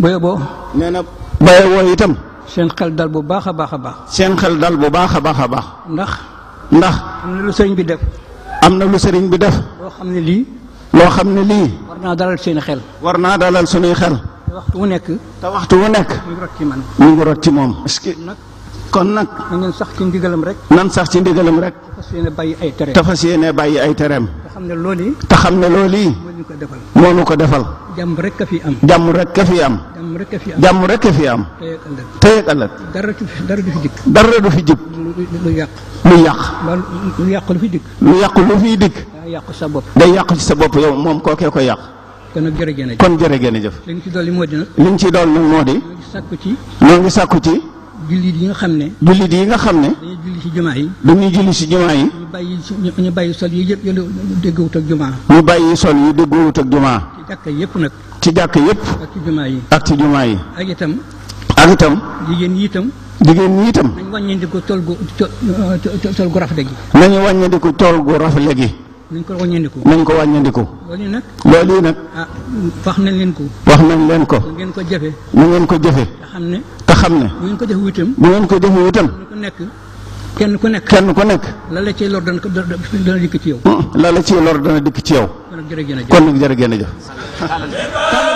boyoboo nee na boyoboo itam seen xel dal bu baax a baax a baax. seen xel dal bu baax a baax a baax. ndax am na lu sëriñ bi def. am na lu sëriñ bi def. loo xam ne lii. war naa dalal seen xel. war naa dalal sunuy xel. te waxtu wu nekk. mu ngi rot ci man. mu ngi rot ci moom. kon nag. na ngeen sax ci ndigalam rek. nan sax ci ndigalam rek. te fas yéene bàyyi ay tereem. te fas yéene bàyyi ay tereem. te xam ne loolu yi. te xam ne loolu yi. moo ñu ko defal. jàmm rek a fi am. jàmm rek a fi am. jàmm rek a fi am. jàmm rek a fi am. tey ak ëllëg. dara du fi dikk. dara du fi dikk. lu yàq. lu yàq lu fi dikk. lu yàq lu fiy dikk. daa yàq sa bopp. day yàq ci sa bopp yow moom kookee ko yàq. kon nag jërëjëf. kon jërëjëf. li ñu ci dolli moo di nag. li ñu ci dolli nag moo di. ñoo ngi sàkku ci. jullit yi nga xam ne. dañuy julli ci jumaa yi. dañuy julli ci jumaa yi. ñu bàyyi sol yi yëpp yu déggoowut ak jumaa. ñu bàyyi sol yi déggoowut ak jumaa. ci jàkka yëpp nag. ci jàkka yëpp. ak ci jumaa yi. ak ci jumaa yi. ak itam. jigéen ñi itam. nañ wàññandiku tool gu rafet gi. nañu wàññandiku tool gu rafet gi. nañ ko wàññandiku. loolu yi nag. wax nañ leen ko. na ngeen ko jëfe. te xam ne. bu ngeen ko jëfe itam. kenn ku nekk. la la ciy lor dana dikk ci yow. la la ciy lor dana dikk ci yow. kon nag jërëjëf. kon nag jërëjëf.